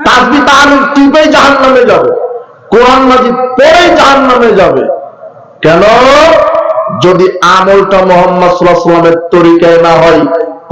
তাসবিহ তাহলিল টিপেই জাহান্নামে যাবে, কোরআন মাজিদ পড়েই জাহান্নামে যাবে। কেন? যদি আমলটা মুহাম্মদ সাল্লাল্লাহু আলাইহি ওয়াসাল্লামের তরিকায় না হয়,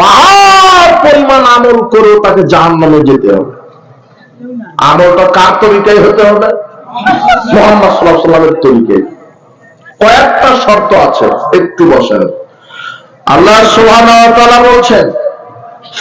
পাহাড় পরিমাণ আমল করেও তাকে জাহান্নামে যেতে হবে। আমলটা কার তরিকায় হতে হবে? মুহাম্মদ সাল্লাল্লাহু আলাইহি ওয়াসাল্লামের তরিকায়। কয়েকটা শর্ত আছে, একটু বসেন। আল্লাহ সুবহানাহু ওয়া তাআলা বলছেন,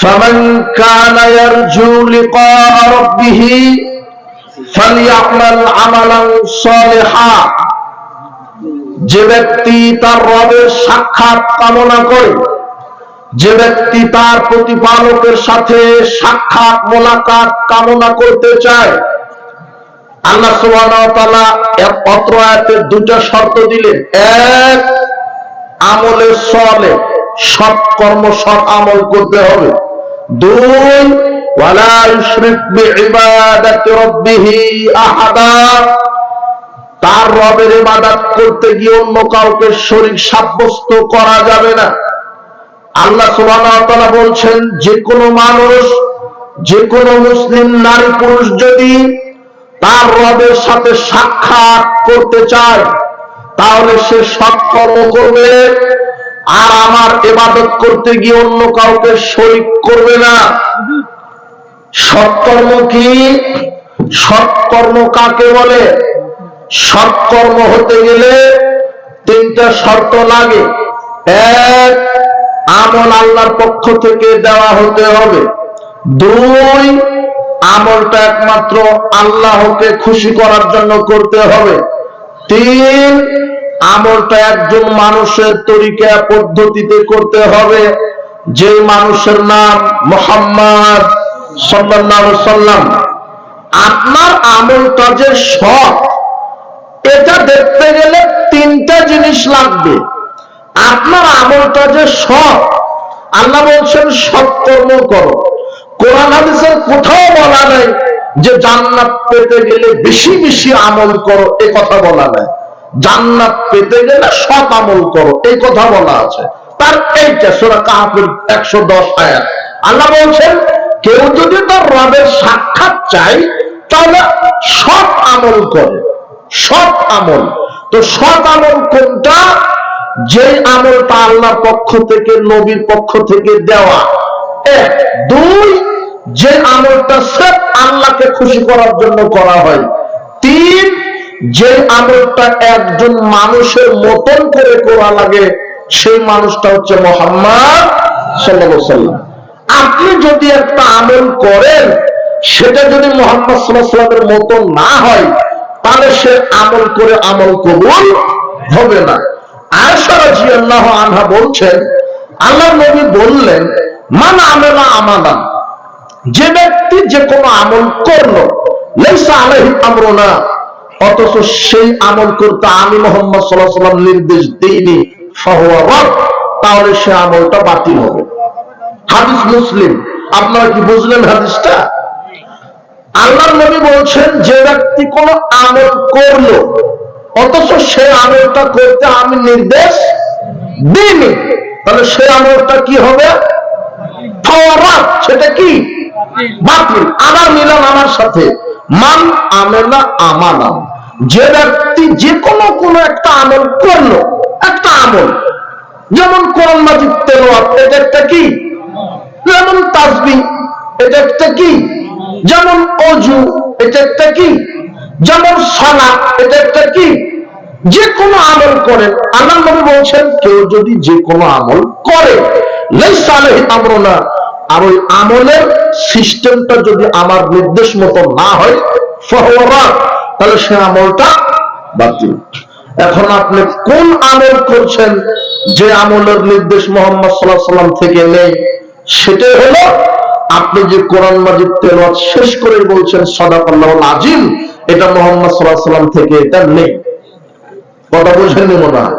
ফামান কানা ইয়ারজু লিকা রাব্বিহ ফালইআমাল আমালান সালিহা। যে ব্যক্তি তার রবের সাক্ষাৎ কামনা করে, যে ব্যক্তি তার প্রতিপালকের সাথে সাক্ষাৎ মোলাকাত কামনা করতে চায়, আল্লাহ সুবহানাহু ওয়া তাআলা অত্র আয়াতে দুটো শর্ত দিলেন। এক, আমলে সালেহ, সৎ কর্ম, সৎ আমল করতে হবে। দুই, ওয়ালা ইউশরিক বিইবাদাতি রাব্বিহি আহাদা। তার রবের ইবাদত করতে গিয়ে অন্য কাউকে শরীক সাব্যস্ত করা যাবে না। আল্লাহ সুবহানাহু ওয়া তাআলা বলছেন, যে কোনো মানুষ, যে কোনো মুসলিম নারী পুরুষ যদি তার রবের সাথে সাক্ষাৎ করতে চায়, তাহলে সে সৎকর্ম করবে আর আমার ইবাদত করতে গিয়ে অন্য কাউকে শরীক করবে না। সৎকর্ম কি? সৎকর্ম কাকে বলে? সৎকর্ম হতে গেলে তিনটা শর্ত লাগে। এক, আমল আল্লাহর পক্ষ থেকে দেওয়া হতে হবে। দুই, আমলটা একমাত্র আল্লাহকে খুশি করার জন্য করতে হবে। তিন, আমলটা একজন মানুষের তরিকা পদ্ধতিতে করতে হবে, যে মানুষের নাম মুহাম্মদ সাল্লাল্লাহু আলাইহি ওয়াসাল্লাম। আপনার আমলটা যে সৎ, এটা দেখতে গেলে তিনটা জিনিস লাগবে। আপনার আমলটা যে সৎ, আল্লাহ বলছেন সৎকর্ম করো। কোরআন হাদিসের কোথাও বলা নাই যে জান্নাত পেতে গেলে বেশি বেশি আমল করো, এই কথা বলা নাই। জান্নাত পেতে গেলে সৎ আমল করো, এই কথা বলা আছে। তার এইটা সূরা কাহফের 110 আয়াত। আল্লাহ বলছেন, কেউ যদি তার রবের সাক্ষাৎ চায় তাহলে সৎ আমল করে। সৎ আমল, তো সৎ আমল কোনটা? যে আমলটা আল্লাহর পক্ষ থেকে, নবীর পক্ষ থেকে দেওয়া। এক। দুই, যে আমলটা সব আল্লাহকে খুশি করার জন্য করা হয়। তিন, যে আমলটা একজন মানুষের মতন করে করা লাগে, সেই মানুষটা হচ্ছে মুহাম্মদ সাল্লাল্লাহু আলাইহি ওয়াসাল্লাম। আপনি যদি একটা আমল করেন, সেটা যদি মুহাম্মদ সাল্লাল্লাহু আলাইহি ওয়াসাল্লামের মতন না হয়, তাহলে সে আমল করে আমল কবুল হবে না। আয়েশা রাদিয়াল্লাহু আনহা বলছেন, আল্লাহর নবী বললেন, মান আমেলা আমালান, যে ব্যক্তি যে কোনো আমল করলো, লাইসা আলাইহি আমরুনা, অথচ সেই আমল করতে আমি মুহাম্মদ সাল্লাল্লাহু আলাইহি ওয়াসাল্লাম নির্দেশ দেইনি, ফাহুয়া রাদ, তাহলে সে আমলটা বাতিল হবে। হাদিস মুসলিম। আপনারা কি বুঝলেন হাদিসটা? আল্লাহর নবী বলছেন, যে ব্যক্তি কোনো আমল করলো অথচ সে আমলটা করতে আমি নির্দেশ দিইনি, তাহলে সে আমলটা কি হবে? সেটা কি? বাতিল। আবার মিলান আমার সাথে, মান আমেলা আমালান, যে ব্যক্তি যে কোনো একটা আমল করলো, একটা আমল, যেমন কোরআন মাজিদ তেলাওয়াত, এটা একটা কি? যেমন তাসবিহ, এটা একটা কি? যেমন ওযু, এটা একটা কি? যেমন সালাত, এটা একটা কি? যে কোনো আমল করেন, আল্লাহর নবী বলছেন, কেউ যদি যে কোনো আমল করে, লাইসা আলাইহি আমরুনা, আর ওই আমলের সিস্টেমটা যদি আমার নির্দেশ মতো না হয়, ফাহুয়া রাদ, তাহলে সে আমলটা বাতিল। এখন আপনি কোন আমল করছেন যে আমলের নির্দেশ মুহাম্মদ সাল্লাল্লাহু আলাইহি ওয়াসাল্লাম থেকে নেই? সেটাই হলো, আপনি যে কোরআন মাজিদ তেলাওয়াত শেষ করে বলছেন সাদাকাল্লাহুল আযীম, এটা মুহাম্মদ সাল্লাল্লাহু আলাইহি ওয়াসাল্লাম থেকে এটা নেই। কথা বুঝেননি মনে হয়?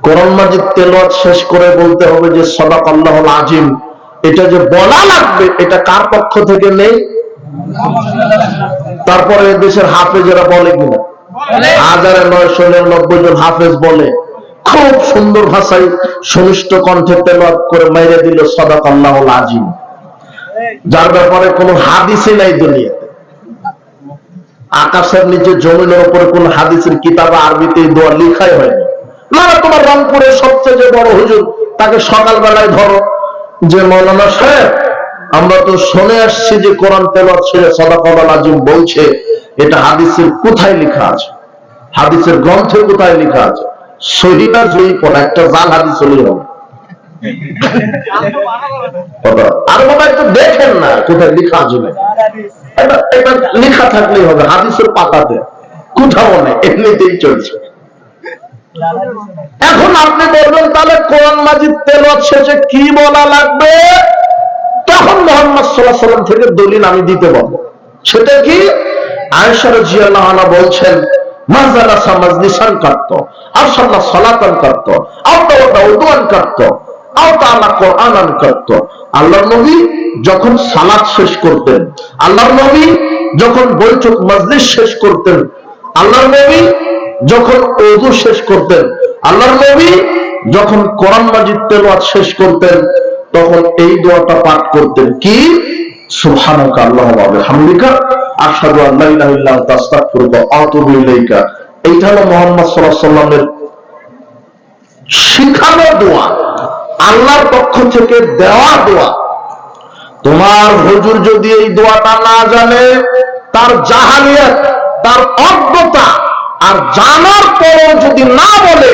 কোরআন মাজিদ তেলাওয়াত শেষ করে বলতে হবে যে সাদাকাল্লাহুল আযীম, এটা যে বলা লাগবে, এটা কার পক্ষ থেকে নেই? তারপরে দেশের হাফেজেরা বলে কিনা? 1999 জন হাফেজ বলে, খুব সুন্দর ভাষায় সুমিষ্ট কণ্ঠে তেলাওয়াত করে মাইরে দিল সাদাকাল্লাহুল আযীম। যার ব্যাপারে কোনো হাদিসই নাই দুনিয়াতে। আকাশের নিচে জমিনের উপরে কোন হাদিসের কিতাব আরবিতে দোয়া লেখাই হয়নি। না, তোমার রংপুরের সবচেয়ে যে বড় হুজুর, তাকে সকালবেলায় ধরো যে মৌলানা সাহেব, আমরা তো শুনে আসছি যে কোরআন তেলাওয়াত ছেড়ে সাদাকাতুল আজিম বলছে, এটা হাদিসের কোথায় লেখা আছে? হাদিসের গ্রন্থে কোথায় লেখা আছে? সহিহ না জয়ীফ, একটা জাল হাদিস হলেই হবে। আর বাবা একটু দেখেন না কোথায় লেখা আছে, এটা লেখা থাকলেই হবে। হাদিসের পাতাতে কোথাও নেই, এমনিতেই চলছে। এখন আপনি বলবেন তাহলে কোরআন মাজিদ তেলাওয়াত শেষে কি বলা লাগবে? তখন মুহাম্মদ সাল্লাল্লাহু আলাইহি ওয়াসাল্লাম থেকে দলিল আমি দিতে পারবো। সেটা কি? আয়েশা রাদিয়াল্লাহু আনহা বলছেন, মাজালাসা মাজলিসান কাত্ত আর সাল্লা সালাতান কাত্ত আও তাওয়াদা উদুয়ান কাত্ত আও তাআলা কোরআনান কাত্ত। আল্লাহর নবী যখন সালাত শেষ করতেন, আল্লাহর নবী যখন বৈঠক মজলিস শেষ করতেন, আল্লাহর নবী যখন ওযু শেষ করতেন, আল্লাহর নবী যখন কোরআন মাজিদ তেলাওয়াত শেষ করতেন, তখন এই দোয়াটা পাঠ করতেন। কি? সুবহানাকা আল্লাহুম্মা ওয়া বিহামদিকা আশহাদু আল্লা ইলাহা ইল্লা আনতা আস্তাগফিরুকা ওয়া আতুবু ইলাইকা। এইটা হলো মুহাম্মদ সাল্লাল্লাহু আলাইহি ওয়াসাল্লামের শিখানো দোয়া, আল্লাহর পক্ষ থেকে দেওয়া দোয়া। তোমার হুজুর যদি এই দোয়াটা না জানে, তার জাহালিয়াত, তার অজ্ঞতা, আর জানার পরেও যদি না বলে,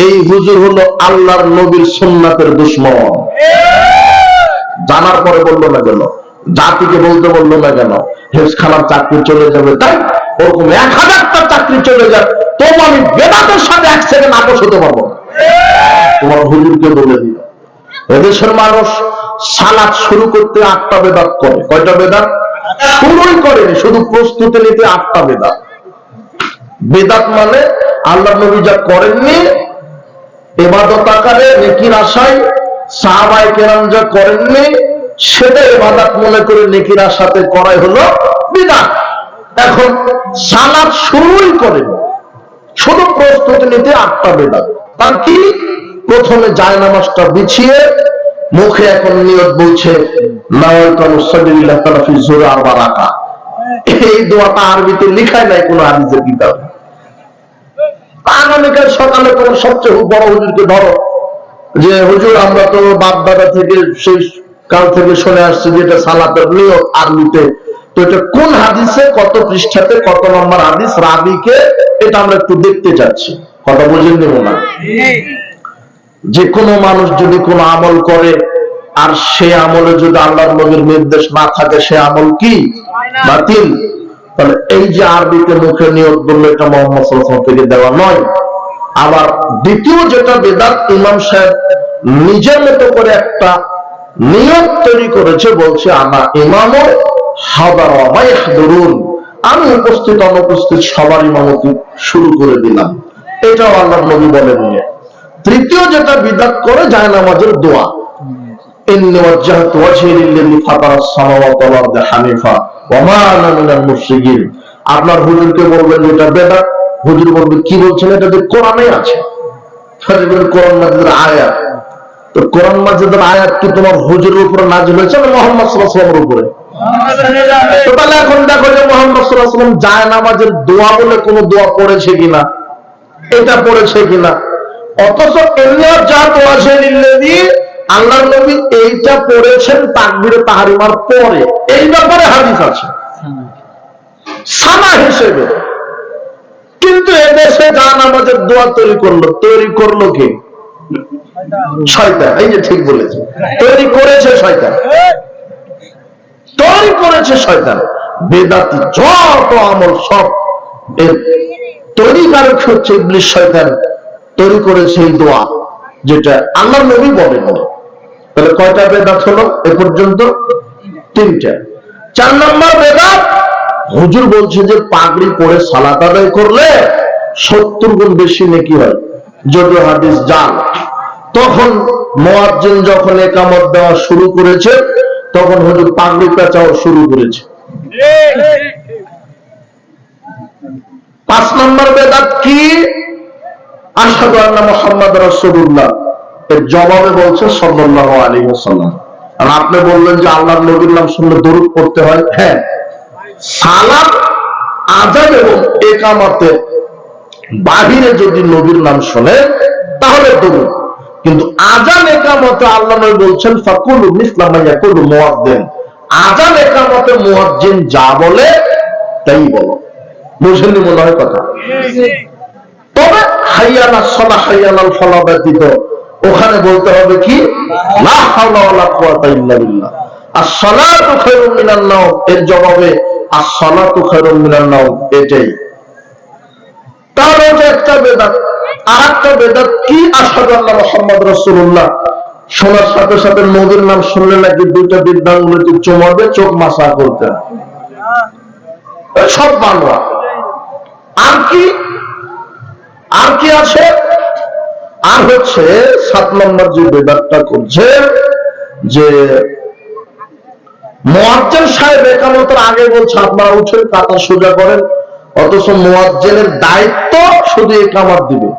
এই হুজুর হলো আল্লাহর নবীর সুন্নাতের দুশমন। জানার পরে বললো না কেন? জাতিকে বলতে বললো না কেন? হেফজখানার চাকরি চলে যাবে, তাই ওরকম 1000টা চাকরি চলে যাবে, তবু আমি বেদাতের সাথে এক সেকেন্ড আপোষ হতে পারবো না। তোমার হুজুরকে বলে দিল। এদেশের মানুষ সালাত শুরু করতে 8টা বেদাত করে। কয়টা বেদাত? শুরুই করেনি, শুধু প্রস্তুতি নিতে 8টা বেদাত। বেদাত মানে আল্লাহ নবী যা করেননি ইবাদত আকারে নেকির আশায়, সাহাবায়ে কেরাম যা করেননি সেটা ইবাদত মনে করে নেকির আশাতে করাই হলো বিদআত। এখন সালাত শুরুই করেনি, শুধু প্রস্তুতি নিতে 8টা বেদাত। তার কি? প্রথমে জায়নামাজটা বিছিয়ে মুখে এখন নিয়ত বলছে নাওয়াইতু আনুসাল্লিল্লাহ তাআলা ফি যুহরি 4 রাকাত। এই দোয়াটা আরবিতে লেখাই নাই কোন হাদিসের কিতাবে। আগামীকাল সকালে তোমার সবচেয়ে বড় হুজুরকে ধরো যে হুজুর, আমরা তো বাপ দাদা থেকে সেই কাল থেকে শুনে আসছি যে এটা সালাতের নিয়ত আরবিতে, তো এটা কোন হাদিসে, কত পৃষ্ঠাতে, কত নম্বর হাদিস, রাবিকে, এটা আমরা একটু দেখতে চাচ্ছি। কথা বুঝে নেব না? যে কোনো মানুষ যদি কোনো আমল করে আর সে আমলে যদি আল্লাহর নবীর নির্দেশ না থাকে, সে আমল কি? বাতিল। তাহলে এই যে আরবিতে মুখে নিয়ত বললো, এটা মুহাম্মদ সাল্লাল্লাহু আলাইহি ওয়াসাল্লাম থেকে দেওয়া নয়। আবার দ্বিতীয় যেটা বেদাত, ইমাম সাহেব নিজের মতো করে একটা নিয়ত তৈরি করেছে, বলছে আনা ইমামু হাদারা ওয়া ইয়াহদুরুন, আমি উপস্থিত অনুপস্থিত সবার ইমামতি শুরু করে দিলাম। এটাও আল্লাহর নবী বলেননি। তৃতীয় যেটা বিদআত করে, জায়নামাজের দোয়া, ইন্নী ওয়াজ্জাহতু ওয়াজহি লিল্লাযী ফাতারাস সামাওয়াতি ওয়াল আরদা হানিফা ওয়া মা আনা মিনাল মুশরিকিন। আপনার হুজুরকে বলবেন এটা বেদাত, হুজুর বলবে কি বলছেন, এটা যে কোরআনে আছে, কোরআন মাজিদের আয়াত। তো কোরআন মাজিদের আয়াত কি তোমার হুজুরের উপরে নাযিল হয়েছে না মুহাম্মদ সাল্লাল্লাহু আলাইহি ওয়াসাল্লামের উপরে? তো তাহলে এখন দেখো যে মুহাম্মদ সাল্লাল্লাহু আলাইহি ওয়াসাল্লাম জায়নামাজের দোয়া বলে কোন দোয়া পড়েছে কিনা, এটা পড়েছে কিনা। অথচ আল্লাহর নবী এইটা পড়েছেন তাকবীরে তাহরিমার পরে, এই ব্যাপারে হাদিস আছে সানা হিসেবে। কিন্তু এদেশে জায়নামাজের দোয়া তৈরি করলো কে? শয়তান। এই যে ঠিক বলেছে, তৈরি করেছে শয়তান, তৈরি করেছে শয়তান। বেদাতি যত আমল সব এর তৈরিকারক হচ্ছে ইবলিস, শয়তান তৈরি করেছে এই দোয়া, যেটা আল্লাহর নবী বলেন। তাহলে কয়টা বেদাত হলো এ পর্যন্ত? 3টা। 4 নম্বর বেদাত, হুজুর বলছে যে পাগড়ি পরে সালাত আদায় করলে 70 গুণ বেশি নেকি হয়, যদিও হাদিস জাল। তখন মুয়াজ্জিন যখন ইকামত দেওয়া শুরু করেছে, তখন হুজুর পাগড়ি পেঁচাও শুরু করেছে। 5 নম্বর বেদাত কি? আশহাদু আন্না মুহাম্মাদুর রাসূলুল্লাহ, এর জবাবে বলছে সাল্লাল্লাহু আলাইহি ওয়াসাল্লাম। আর আপনি বললেন যে আল্লাহর নবীর নাম শুনলে দরুদ পড়তে হয়। হ্যাঁ, সালাত, আযান এবং ইকামতে বাহিরে যদি নবীর নাম শোনে তাহলে দরুদ, কিন্তু আযান ইকামতে আল্লাহ নবী বলছেন ফাকুলু মিসলা মা ইয়াকুলু মুয়াজ্জিন, আযান ইকামতে মুয়াজ্জিন যা বলে তাই বলো। বুঝেননি মনে হয় কথা? তবে হাইয়া আলাস সালাহ হাইয়া আলাল ফালাহ ব্যতীত ওখানে বলতে হবে কি লা হাওলা ওয়ালা কুওয়াতা ইল্লা বিল্লাহ। আস-সালাতু খায়রুম মিনান নাওম এর জবাবে আস-সালাতু খায়রুম মিনান নাওম এটাই। তাহলে যে একটা বেদাত, আরেকটা বেদাত কি আশহাদু আল্লাহ মুহাম্মদ রাসূলুল্লাহ শোনার সাথে সাথে নবীর নাম শুনলে নাকি দুইটা বৃদ্ধাঙ্গুলিতে চুমাবে, চোখ মাসা করতে, সব বানোয়া। আর কি আছে? আর হচ্ছে 7 নম্বর যে বেদাতটা করছে যে মুয়াজ্জিন সাহেব একামতের আগে বলছে আপনারা উঠেন কাতা সোজা করেন, অথচ মুয়াজ্জিনের দায়িত্ব শুধু ইকামত দিবে।